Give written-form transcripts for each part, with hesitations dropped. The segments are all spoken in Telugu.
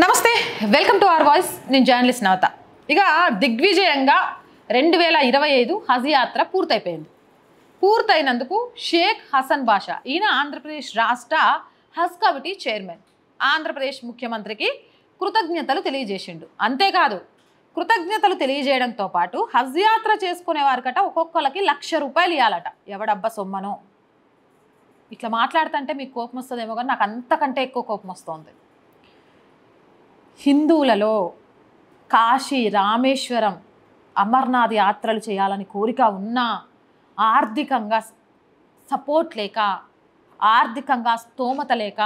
నమస్తే, వెల్కమ్ టు అవర్ వాయిస్. నేను జర్నలిస్ట్ నవత. ఇక దిగ్విజయంగా 2025 హజ్ యాత్ర పూర్తయిపోయింది. పూర్తయినందుకు షేక్ హసన్ బాషా, ఈయన ఆంధ్రప్రదేశ్ రాష్ట్ర హజ్ కమిటీ చైర్మన్, ఆంధ్రప్రదేశ్ ముఖ్యమంత్రికి కృతజ్ఞతలు తెలియజేసిండు. అంతేకాదు, కృతజ్ఞతలు తెలియజేయడంతో పాటు హజ్ యాత్ర చేసుకునే వారికట ఒక్కొక్కరికి ₹1,00,000 ఇవ్వాలట. ఎవడబ్బా సొమ్మనో. ఇట్లా మాట్లాడుతుంటే మీకు కోపం వస్తుందేమో, కానీ నాకు అంతకంటే ఎక్కువ కోపం వస్తుంది. హిందువులలో కాశీ, రామేశ్వరం, అమర్నాథ్ యాత్రలు చేయాలని కోరిక ఉన్నా ఆర్థికంగా సపోర్ట్ లేక, ఆర్థికంగా స్తోమత లేక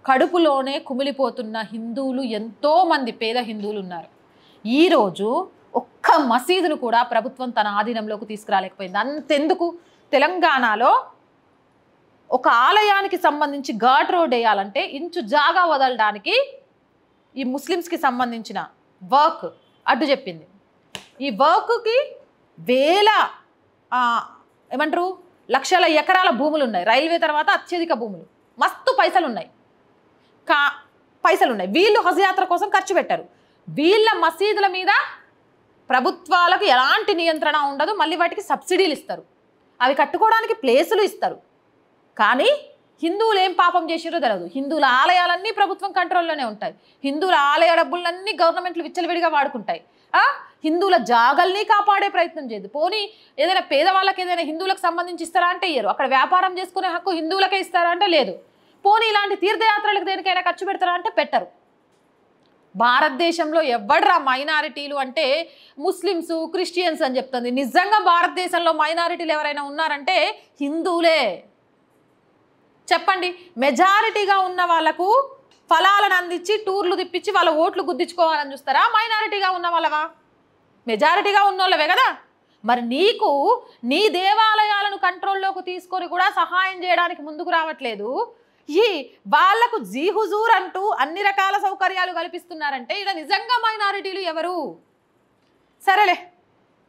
కడుపులోనే కుమిలిపోతున్న హిందువులు ఎంతోమంది పేద హిందువులు ఉన్నారు. ఈరోజు ఒక్క మసీదును కూడా ప్రభుత్వం తన ఆధీనంలోకి తీసుకురాలేకపోయింది. అంతెందుకు, తెలంగాణలో ఒక ఆలయానికి సంబంధించి ఘాట్ రోడ్ వేయాలంటే ఇంచు జాగా వదలడానికి ఈ ముస్లిమ్స్కి సంబంధించిన వర్క్ అడ్డు చెప్పింది. ఈ వర్క్కి వేల ఏమంటారు లక్షల ఎకరాల భూములు ఉన్నాయి. రైల్వే తర్వాత అత్యధిక భూములు, మస్తు పైసలు ఉన్నాయి. వీళ్ళు హజ్ యాత్ర కోసం ఖర్చు పెట్టారు. వీళ్ళ మసీదుల మీద ప్రభుత్వాలకు ఎలాంటి నియంత్రణ ఉండదు. మళ్ళీ వాటికి సబ్సిడీలు ఇస్తారు, అవి కట్టుకోవడానికి ప్లేసులు ఇస్తారు. కానీ హిందువులు ఏం పాపం చేసిరో తెలియదు. హిందువుల ఆలయాలన్నీ ప్రభుత్వం కంట్రోల్లోనే ఉంటాయి. హిందువుల ఆలయ డబ్బులన్నీ గవర్నమెంట్లు విచ్చలవిడిగా వాడుకుంటాయి. హిందువుల జాగల్ని కాపాడే ప్రయత్నం చేయదు. పోనీ ఏదైనా పేదవాళ్ళకి ఏదైనా హిందువులకు సంబంధించి ఇస్తారా అంటే ఇయ్యరు. అక్కడ వ్యాపారం చేసుకునే హక్కు హిందువులకే ఇస్తారా అంటే లేదు. పోనీ ఇలాంటి తీర్థయాత్రలకు దేనికైనా ఖర్చు పెడతారా అంటే పెట్టరు. భారతదేశంలో ఎవడ్రా మైనారిటీలు అంటే ముస్లిమ్స్, క్రిస్టియన్స్ అని చెప్తుంది. నిజంగా భారతదేశంలో మైనారిటీలు ఎవరైనా ఉన్నారంటే హిందువులే. చెప్పండి, మెజారిటీగా ఉన్న వాళ్ళకు ఫలాలను అందించి టూర్లు తిప్పించి వాళ్ళ ఓట్లు గుద్దించుకోవాలని చూస్తారా? మైనారిటీగా ఉన్న వాళ్ళవా? మెజారిటీగా ఉన్న వాళ్ళవే కదా. మరి నీకు నీ దేవాలయాలను కంట్రోల్లోకి తీసుకొని కూడా సహాయం చేయడానికి ముందుకు రావట్లేదు. ఈ వాళ్లకు జీహుజూర్ అంటూ అన్ని రకాల సౌకర్యాలు కల్పిస్తున్నారంటే ఇలా నిజంగా మైనారిటీలు ఎవరు? సరేలే,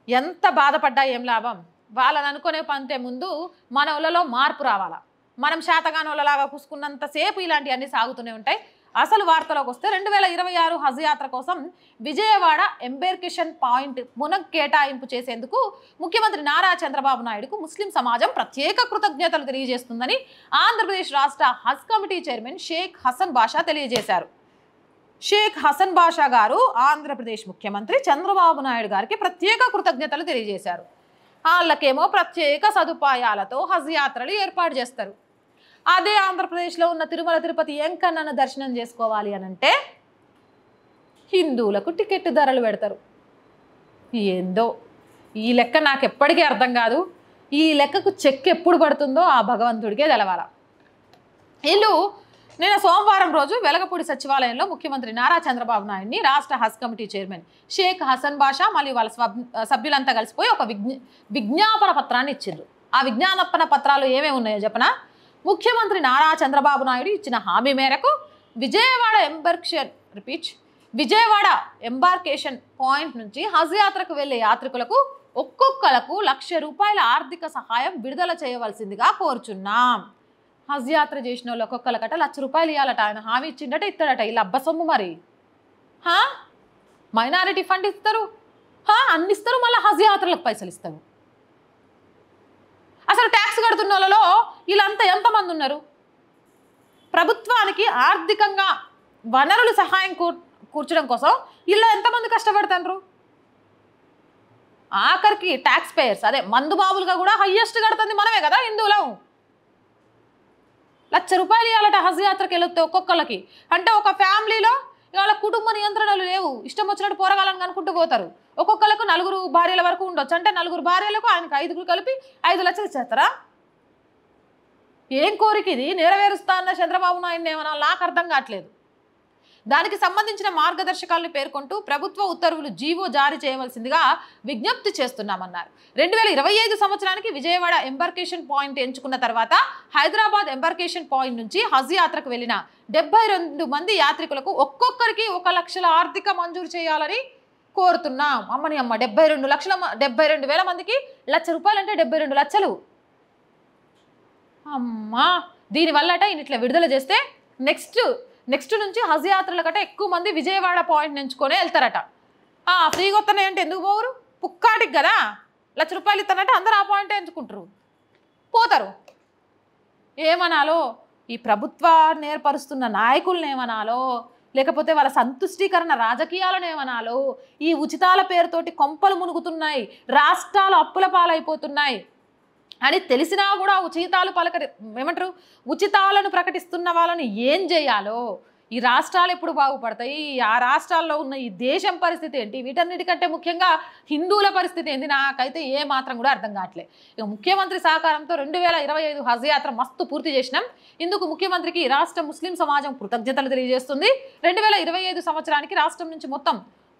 ఎంత బాధపడ్డా ఏం లాభం. వాళ్ళని అనుకునే పంతే ముందు మన ఊళ్ళలో మార్పు రావాలా. మనం శాతగానోళ్ళలాగా కూసుకున్నంతసేపు ఇలాంటివన్నీ సాగుతూనే ఉంటాయి. అసలు వార్తలోకి వస్తే 2026 హజ్ యాత్ర కోసం విజయవాడ ఎంబార్కేషన్ పాయింట్ పునః కేటాయింపు చేసేందుకు ముఖ్యమంత్రి నారా చంద్రబాబు నాయుడుకు ముస్లిం సమాజం ప్రత్యేక కృతజ్ఞతలు తెలియజేస్తుందని ఆంధ్రప్రదేశ్ రాష్ట్ర హజ్ కమిటీ చైర్మన్ షేక్ హసన్ బాషా తెలియజేశారు. షేక్ హసన్ బాషా గారు ఆంధ్రప్రదేశ్ ముఖ్యమంత్రి చంద్రబాబు నాయుడు గారికి ప్రత్యేక కృతజ్ఞతలు తెలియజేశారు. వాళ్ళకేమో ప్రత్యేక సదుపాయాలతో హజ్ యాత్రలు ఏర్పాటు చేస్తారు. అదే ఆంధ్రప్రదేశ్లో ఉన్న తిరుమల తిరుపతి ఎంకన్నను దర్శనం చేసుకోవాలి అనంటే హిందువులకు టికెట్ ధరలు పెడతారు. ఏందో ఈ లెక్క నాకు ఎప్పటికీ అర్థం కాదు. ఈ లెక్కకు చెక్ ఎప్పుడు పడుతుందో ఆ భగవంతుడికే తెలవాల. వీళ్ళు నేను సోమవారం రోజు వెలగపూడి సచివాలయంలో ముఖ్యమంత్రి నారా చంద్రబాబు నాయుడిని రాష్ట్ర హజ్ కమిటీ చైర్మన్ షేక్ హసన్ బాషా మళ్ళీ వాళ్ళ సభ్యులంతా కలిసిపోయి ఒక విజ్ఞాపన పత్రాన్ని ఇచ్చిండ్రు. ఆ విజ్ఞాపన పత్రాలు ఏమేమి ఉన్నాయో చెప్పనా? ముఖ్యమంత్రి నారా చంద్రబాబు నాయుడు ఇచ్చిన హామీ మేరకు విజయవాడ ఎంబార్కేషన్ పాయింట్ నుంచి హజ్ యాత్రకు వెళ్లే యాత్రికులకు ఒక్కొక్కలకు ₹1,00,000 ఆర్థిక సహాయం విడుదల చేయవలసిందిగా కోరుచున్నాం. హజ్ యాత్ర చేసిన వాళ్ళు ఒక్కొక్కలకట ₹1,00,000 ఇవ్వాలట. ఆయన హామీ ఇచ్చిండట, ఇస్తాడట. ఇలా అబ్బ సొమ్ము మరి. మైనారిటీ ఫండ్ ఇస్తారు, అన్ని ఇస్తారు, మళ్ళీ హజ్ యాత్రలకు పైసలు ఇస్తారు. అసలు ట్యాక్స్ కడుతున్న వాళ్ళలో వీళ్ళంతా ఎంతమంది ఉన్నారు? ప్రభుత్వానికి ఆర్థికంగా వనరులు సహాయం కూర్చడం కోసం వీళ్ళు ఎంతమంది కష్టపడతారు? ఆఖరికి ట్యాక్స్ పేయర్స్, అదే మందు బాబులుగా కూడా హయ్యెస్ట్ కడుతుంది మనమే కదా హిందువులం. ₹1,00,000 ఇవ్వాలట హజ్ యాత్రకి వెళితే ఒక్కొక్కరికి. అంటే ఒక ఫ్యామిలీలో ఇవాళ కుటుంబ నియంత్రణలు లేవు, ఇష్టం వచ్చినట్టు పోరగాలని అనుకుంటూ పోతారు. ఒక్కొక్కరికి 4 భార్యల వరకు ఉండొచ్చు. అంటే 4 భార్యలకు ఆయనకు 5 కలిపి 5 లక్షలు ఇచ్చేస్తారా? ఏం కోరిక ఇది? నెరవేరుస్తా అన్న చంద్రబాబు నాయుడిని ఏమన్నా నాకు అర్థం కావట్లేదు. దానికి సంబంధించిన మార్గదర్శకాలను పేర్కొంటూ ప్రభుత్వ ఉత్తర్వులు జీవో జారీ చేయవలసిందిగా విజ్ఞప్తి చేస్తున్నామన్నారు. 2025 సంవత్సరానికి విజయవాడ ఎంబార్కేషన్ పాయింట్ ఎంచుకున్న తర్వాత హైదరాబాద్ ఎంబార్కేషన్ పాయింట్ నుంచి హజ్ యాత్రకు వెళ్లిన 72 మంది యాత్రికులకు ఒక్కొక్కరికి ₹1,00,000 ఆర్థిక మంజూరు చేయాలని కోరుతున్నాం. అమ్మని అమ్మ, 72,000 మందికి ₹1,00,000 అంటే 72 లక్షలు. అమ్మా, దీనివల్లట ఇట్లా విడుదల చేస్తే నెక్స్ట్ నెక్స్ట్ నుంచి హజ్ యాత్రల కంటే ఎక్కువ మంది విజయవాడ పాయింట్ ఎంచుకొని వెళ్తారట. ఫ్రీగా వస్తున్నాయి అంటే ఎందుకు పోరు? పుక్కాటికి కదా, ₹1,00,000 ఇస్తానంటే అందరూ ఆ పాయింటే ఎంచుకుంటారు, పోతారు. ఏమనాలో ఈ ప్రభుత్వాన్ని ఏర్పరుస్తున్న నాయకులను ఏమనాలో, లేకపోతే వాళ్ళ సంతుష్టీకరణ రాజకీయాలను ఏమనాలో, ఈ ఉచితాల పేరుతోటి కొంపలు మునుగుతున్నాయి, రాష్ట్రాలు అప్పుల పాలైపోతున్నాయి అని తెలిసినా కూడా ఉచితాలను ప్రకటిస్తున్న వాళ్ళని ఏం చేయాలో, ఈ రాష్ట్రాలు ఎప్పుడు బాగుపడతాయి, ఆ రాష్ట్రాల్లో ఉన్న ఈ దేశం పరిస్థితి ఏంటి, వీటన్నిటికంటే ముఖ్యంగా హిందువుల పరిస్థితి ఏంటి, నాకైతే ఏ మాత్రం కూడా అర్థం కావట్లేదు. ఇక ముఖ్యమంత్రి సహకారంతో 2025 హజ్ యాత్ర మస్తు పూర్తి చేసినాం. ఇందుకు ముఖ్యమంత్రికి రాష్ట్ర ముస్లిం సమాజం కృతజ్ఞతలు తెలియజేస్తుంది. 2025 సంవత్సరానికి రాష్ట్రం నుంచి మొత్తం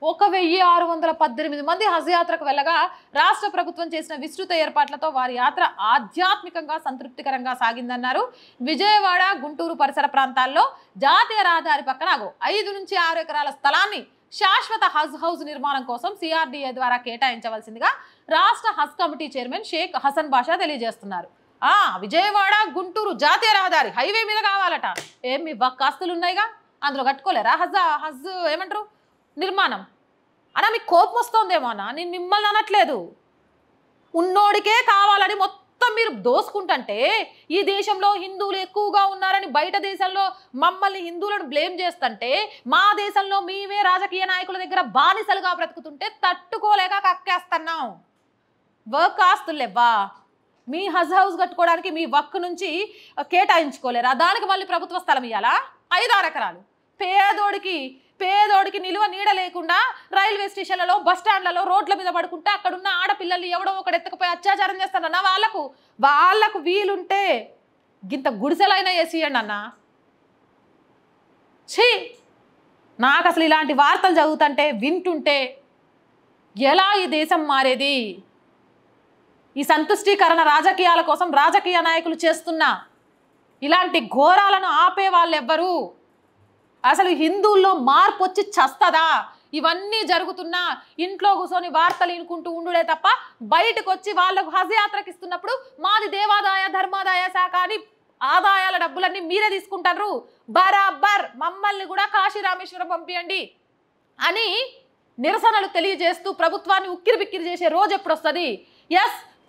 1618 మంది హజ్ యాత్రకు వెళ్ళగా రాష్ట్ర ప్రభుత్వం చేసిన విస్తృత ఏర్పాట్లతో వారి యాత్ర ఆధ్యాత్మికంగా సంతృప్తికరంగా సాగిందన్నారు. విజయవాడ, గుంటూరు పరిసర ప్రాంతాల్లో జాతీయ రహదారి పక్కన 5 నుంచి 6 ఎకరాల స్థలాన్ని శాశ్వత హజ్ హౌస్ నిర్మాణం కోసం సిఆర్డీఏ ద్వారా కేటాయించవలసిందిగా రాష్ట్ర హజ్ కమిటీ చైర్మన్ షేక్ హసన్ బాషా తెలియజేస్తున్నారు. విజయవాడ, గుంటూరు జాతీయ రహదారి హైవే మీద కావాలట. మీ కాస్తులు ఉన్నాయిగా, అందులో కట్టుకోలేరా హజ్ నిర్మాణం అన్నా? మీకు కోపం వస్తుందేమో అన్నా, నేను మిమ్మల్ని అనట్లేదు. ఉన్నోడికే కావాలని మొత్తం మీరు దోసుకుంటుంటే, ఈ దేశంలో హిందువులు ఎక్కువగా ఉన్నారని బయట దేశంలో మమ్మల్ని హిందువులను బ్లేమ్ చేస్తుంటే, మా దేశంలో మేమే రాజకీయ నాయకుల దగ్గర బానిసలుగా బ్రతుకుతుంటే తట్టుకోలేక కక్కేస్తున్నాం. వర్క్ ఆస్తులేవ్వా? మీ హజ్ హౌస్ కట్టుకోవడానికి మీ వక్ నుంచి కేటాయించుకోలేరా? దానికి మళ్ళీ ప్రభుత్వ స్థలం ఇవ్వాలా? 5-6 ఎకరాలు. పేదోడికి నిలువ నీడ లేకుండా రైల్వే స్టేషన్లలో, బస్ స్టాండ్లలో, రోడ్ల మీద పడుకుంటే అక్కడున్న ఆడపిల్లల్ని ఎవడో ఒకడు ఎత్తుకుపోయి అత్యాచారం చేస్తానన్నా వాళ్ళకు వీలుంటే గింత గుడిసెలైనా వేసియండి అన్న. నాకు అసలు ఇలాంటి వార్తలు చదువుతుంటే, వింటుంటే ఎలా ఈ దేశం మారేది? ఈ సంతుష్టీకరణ రాజకీయాల కోసం రాజకీయ నాయకులు చేస్తున్న ఇలాంటి ఘోరాలను ఆపే వాళ్ళు ఎవ్వరు? అసలు హిందువుల్లో మార్పు వచ్చి చస్తదా? ఇవన్నీ జరుగుతున్నా ఇంట్లో కూర్చొని వార్తలు వినుకుంటూ ఉండుడే తప్ప బయటకు వచ్చి వాళ్ళకు హజ్ యాత్రకి ఇస్తున్నప్పుడు మాది దేవాదాయ ధర్మాదాయ శాఖ అని ఆదాయాల డబ్బులన్నీ మీరే తీసుకుంటారు, బరాబర్ మమ్మల్ని కూడా కాశీ రామేశ్వరం పంపియండి అని నిరసనలు తెలియజేస్తూ ప్రభుత్వాన్ని ఉక్కిరి బిక్కిరి చేసే రోజు ఎప్పుడు వస్తుంది?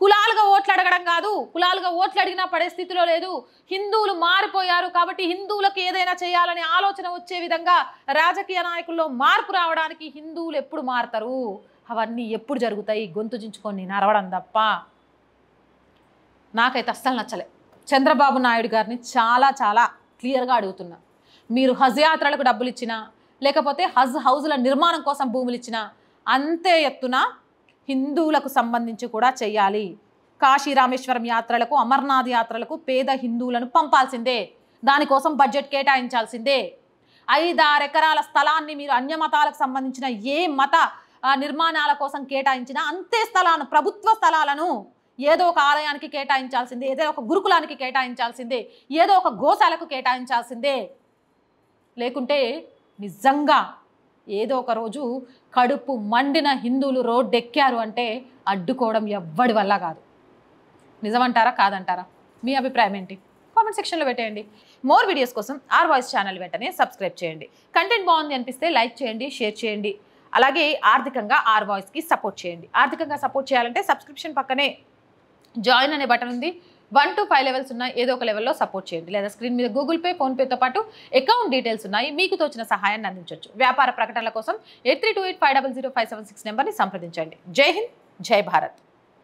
కులాలుగా ఓట్లు అడగడం కాదు, కులాలుగా ఓట్లు అడిగినా పడే స్థితిలో లేదు. హిందువులు మారిపోయారు కాబట్టి హిందువులకు ఏదైనా చేయాలనే ఆలోచన వచ్చే విధంగా రాజకీయ నాయకుల్లో మార్పు రావడానికి హిందువులు ఎప్పుడు మారుతారు? అవన్నీ ఎప్పుడు జరుగుతాయి? గొంతు చించుకొని నరవడం తప్ప నాకైతే అస్సలు నచ్చలే. చంద్రబాబు నాయుడు గారిని చాలా క్లియర్గా అడుగుతున్నా, మీరు హజ్ యాత్రలకు డబ్బులు ఇచ్చినా, లేకపోతే హజ్ హౌజుల నిర్మాణం కోసం భూములు ఇచ్చినా అంతే ఎత్తున హిందువులకు సంబంధించి కూడా చేయాలి. కాశీ రామేశ్వరం యాత్రలకు, అమర్నాథ్ యాత్రలకు పేద హిందువులను పంపాల్సిందే, దానికోసం బడ్జెట్ కేటాయించాల్సిందే. 5-6 ఎకరాల స్థలాన్ని మీరు అన్యమతాలకు సంబంధించిన ఏ మత నిర్మాణాల కోసం కేటాయించినా అంతే స్థలాలను, ప్రభుత్వ స్థలాలను ఏదో ఒక ఆలయానికి కేటాయించాల్సిందే, ఏదో ఒక గురుకులానికి కేటాయించాల్సిందే, ఏదో ఒక గోశాలకు కేటాయించాల్సిందే. లేకుంటే నిజంగా ఏదో ఒక రోజు కడుపు మండిన హిందువులు రోడ్డెక్కారు అంటే అడ్డుకోవడం ఎవ్వడి వల్ల కాదు. నిజమంటారా కాదంటారా? మీ అభిప్రాయం ఏంటి? కామెంట్ సెక్షన్లో పెట్టేయండి. మోర్ వీడియోస్ కోసం ఆర్ వాయిస్ ఛానల్ వెంటనే సబ్స్క్రైబ్ చేయండి. కంటెంట్ బాగుంది అనిపిస్తే లైక్ చేయండి, షేర్ చేయండి. అలాగే ఆర్థికంగా ఆర్ వాయిస్కి సపోర్ట్ చేయండి. ఆర్థికంగా సపోర్ట్ చేయాలంటే సబ్స్క్రిప్షన్ పక్కనే జాయిన్ అనే బటన్ ఉంది. 1 to 5 లెవెల్స్ ఉన్నాయి, ఏదో ఒక లెవెల్లో సపోర్ట్ చేయండి. లేదా స్క్రీన్ మీద గూగుల్ పే, ఫోన్పేతో పాటు అకౌంట్ డీటెయిల్స్ ఉన్నాయి, మీకు తోచిన సహాయాన్ని అందించవచ్చు. వ్యాపార ప్రకటనల కోసం 8328500576 నెంబర్ని సంప్రదించండి. జై హింద్, జై భారత్.